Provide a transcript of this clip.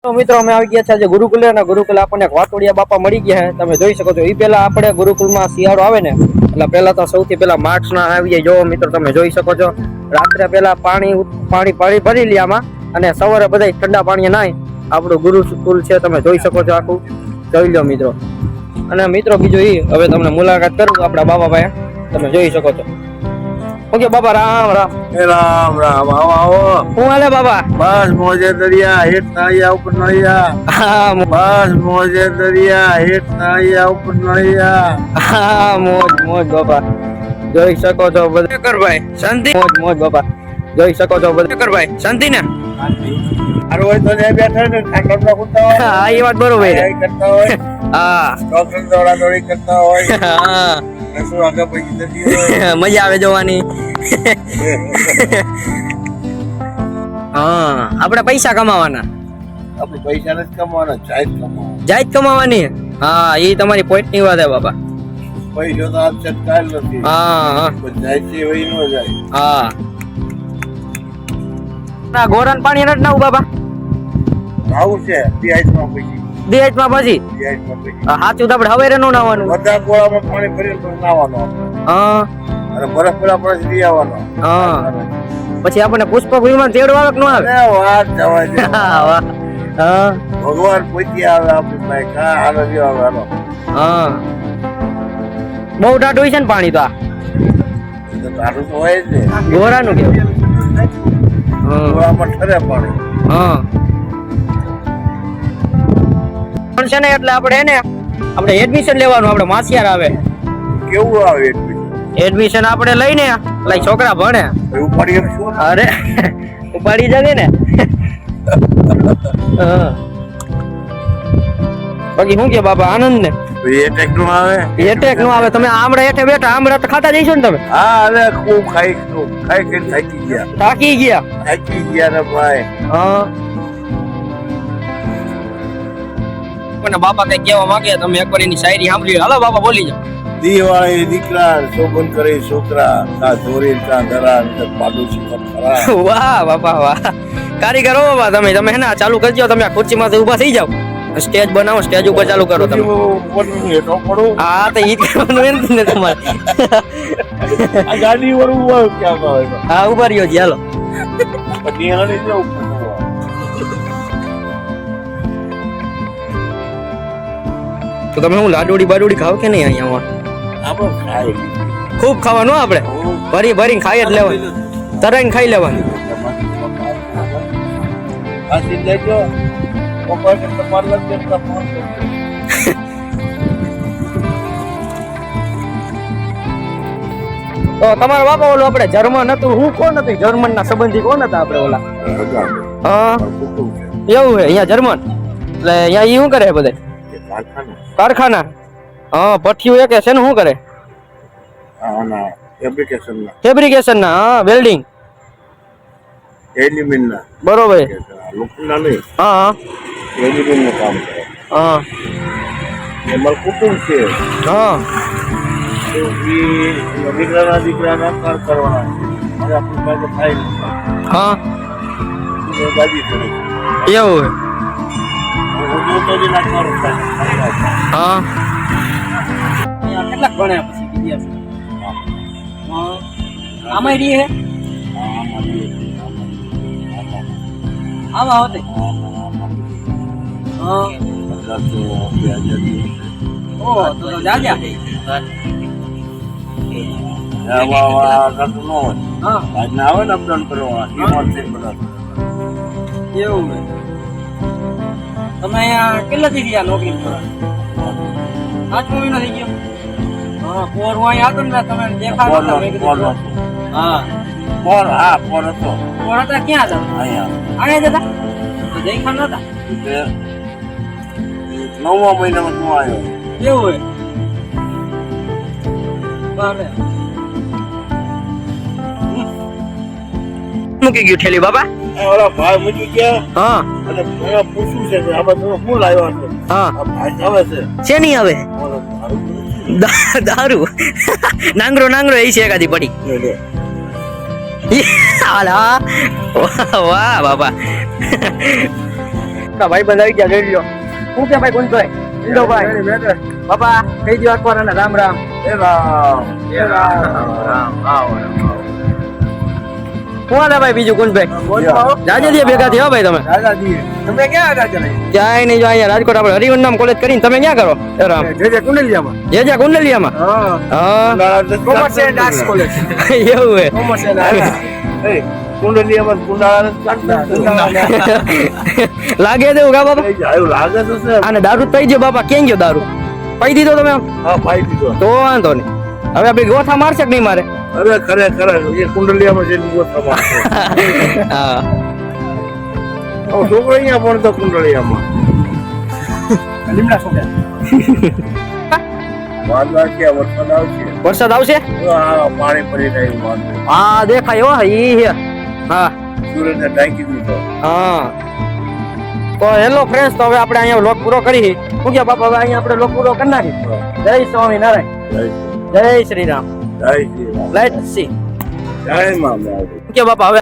તો મિત્રો અમે આવી ગયા છે આજે ગુરુકુલે અને ગુરુકુલે આપણને વાટોડિયા બાપા મળી ગયા છે. તમે જોઈ શકો છો. એ પહેલા આપણે ગુરુકુલમાં શિયાળો આવે ને એટલે પહેલા તો સૌથી પહેલા માર્ચ ના આવી જાય. જો મિત્રો તમે જોઈ શકો છો રાત્રે પહેલા પાણી ભરી લે આમાં અને સવારે બધા ઠંડા પાણી નાય. આપણું ગુરુકુલ છે તમે જોઈ શકો છો. આખું જોઈ લો મિત્રો. અને મિત્રો બીજું એ હવે તમને મુલાકાત કરું આપણા બાબા ભાઈ તમે જોઈ શકો છો. ઓકે બાબા રામ રામ. રામ રામ. આવો આવો. હું હાલે બાબા? બસ મોજે દરિયા હેઠ નળિયા ઉપર નળિયા. હા બસ મોજે દરિયા હેઠ નળિયા ઉપર નળિયા. હા મોજ મોજ બાબા જોઈ શકો છો. બધા કરભાઈ શાંતિ. મોજ મોજ બાબા જોઈ શકો છો. બધા કરભાઈ શાંતિ ને. હારું હોય તો જે બેઠા ને ઠાકર કુતા હોય. હા એ વાત બરોબર છે. કરતા હોય. હા ડોક્ટર દોડાદોડી કરતા હોય. હા શું આગળ પૈકી જતી હોય. મજા આવે જોવાની. હા આપણે પૈસા કમાવાના. આપણે પૈસા નથી કમાવાના, જાય જ કમાવાના. જાય જ કમાવાની. હા એ તમારી પોઈન્ટ ની વાત છે બાબા. પૈસો તો આજ છે કાલ નથી. હા પણ જાય છે વહી ન જાય. હા ના ગોરન પાણી નથી નાવું બાબા. આવું છે દિહાઈમાં પછી. દિહાઈમાં પછી દિહાઈમાં પછી. સાચું તો આપણે હવે નો નાવાનું. બધા ગોળામાં પાણી ભરી તો નાવાનો. હા અને બરફ પેલા પછી લઈ આવવાનો. હા પછી આપણને પુષ્પક વિમાન તેડવા આવે કે ન આવે? અરે વાત જવા દે. હા વાહ. હા ભગવાન પૂછી આવે આપણી પાસે કા હાલો જો આવે હાલો. હા બહુ ટાઢું હોય છે ને પાણી તો આ તો તારું તો હોય જ ને. ગોરાનું કેવું? ગોળામાં ઠરે પાણી. હા પણ છે ને એટલે આપણે એડમિશન લેવાનું. આપણે માસિયાર આવે કેવું આવે એટલું એડમિશન આપણે લઈને એટલે છોકરા ભણે. એવું પડી એમ શું? અરે ઉપાડી જગે ને. હા બાકી શું કે બાબા આનંદ ને? એ ટેક નું આવે. એટેક નો આવે. તમે આમળા હેઠે બેઠા આમળા તો ખાતા જઈશો ને તમે? હા અરે ખૂબ ખાઈ ખાઈ થાકી ગયા. થાકી ગયા. થાકી ગયા ને ભાઈ. હા પણ બાપા કઈ કહેવા માંગે તમે એકવાર એની શાયરી સાંભળી. હાલો બાપા બોલી જાઓ. દિવાળી દીકરા શોભન કરે છોકરા કા ધોરી કા ધરા પાડોશી પર ખરા. વાહ બાપા વાહ. કારીગરો બાબા તમે હે ને ચાલુ કરજો. તમે આ ખુરશીમાંથી ઊભા થઈ જાઓ. સ્ટેજ બનાવો. સ્ટેજ ઉપર ચાલુ કરો તમે. હા તો ઈ કરવાનું એમ ને તમારે. આ ગાડી વાળું હોય ક્યાં આવે. હા ઉભા રહ્યો જી હાલો. પછી એને જવું. તો તમે હું લાડોડી બાડોડી ખાવ કે નહીં અહીંયા? આપણે ખાઈ ખૂબ ખાવાનું આપણે ભરીને ખાઈ જ લેવાનું. તરાઈને ખાઈ લેવાનું. આ સીધા જો પપ્પા કે તમારે લગ જતા ફોન કરજો. તો તમારા બાપા ઓલું આપણે જર્મન હતું. હું કોણ હતું? જર્મન ના સંબંધી કોણ હતા આપણે ઓલા? હા એવું છે અહીંયા જર્મન. એટલે અહીંયા ઈ શું કરે બધા? કારખાના. હા ભઠ્ઠીઓ એક છે ને શું કરે? ફેબ્રિકેશન ના. હા વેલ્ડિંગ એલ્યુમિન ના. બરોબર. લોખંડના નહીં. હા એલ્યુમિન નું કામ કરે. હા એમાં કુટુંબ છે. હા દીકરાના કર કરવાના. મારે આપણી પાસે થાય નહીં. હા બાજી કરે. એવું હા કેટલાક ભણ્યા પછી વિદ્યાર્થી આમાં રહી હે આમાં હોતે હા ઓ તો જાજા હા આવે ને અપડાઉન કરવા એવું તમે અહીંયા કેટલાથી રહ્યા નોકરી કરવા? 5 મહિનો થઈ ગયો. હા પોર અહીંયા હતો ને તમે દેખાડો નતો. મેં કીધું હા પોર. હા પોર હતો. પોર હતા ક્યાં હતા? અહીંયા જતા તો દેખા નતા. 9મા મહિનામાં હું આવ્યો. એવું હોય બારે મૂકી ગયું ઠેલી બાબા. ઓલા ભાઈ મૂકી ગયા. હા અને મને પૂછ્યું છે કે આમાં તમે શું લાવ્યા છો? હા આ ભાઈ આવે છે. શેની આવે? દારૂ. નાંગરો એ છે એકાદી પડી. વાહ બાબા આપણા ભાઈબંધ આવી ગયા જોઈ લ્યો. શું કે ભાઈ કુંજભાઈ, ઇન્દોભાઈ, બાપા કહી દો અકબર અને રામ રામ. શું હાલે ભાઈ બીજું કુંજભાઈ? જાજે દી ભેગા થયા ભાઈ તમે? તમે ક્યાં હતા ચલે? ક્યાંય નહીં, જો અહીંયા રાજકોટ આપણે હરિવન નામ કોલેજ કરીને તમે ક્યાં કરો? એ રામ જે કુંડલિયામાં. જે કુંડલિયામાં. હા કોમર્સ એન્ડ આર્ટ્સ કોલેજ. એવું હે. Commerce and arts. એ કુંડલિયામાં કુંડાળા લાગે તેવું કા બાપા? આયું લાગે તો છે. આને દારૂ પી ગયો બાપા. ક્યાં ગયો દારૂ? પી દીધો તમે આમ? હા પાઈ દીધો. તો વાંધો નહીં. હવે આપડી ગોથા મારશે કે નહીં મારે? અરે ખરે એ કુંડલિયામાં જઈને ગોઠવા મારશે. હા છોકરો અહીંયા ભણતો કુંડલિયામાં. લીમડા છોકરા. વાંધો છે, વરસાદ આવશે. વરસાદ આવશે? હા પાણી પડી જાય વાંધો. હા દેખાય હો ઈ હે. હા સુરતને ઢાંકી દીધો. હા તો હેલો ફ્રેન્ડ્સ, તો હવે આપણે અહીંયા વ્લોગ પૂરો કરી. શું કે બાપા, હવે અહીંયા આપણે વ્લોગ પૂરો કરી નાખી. જય સ્વામિનારાયણ, જય શ્રી રામ. જય શ્રી રામ. Let's see. જય મા. શું કે બાપા હવે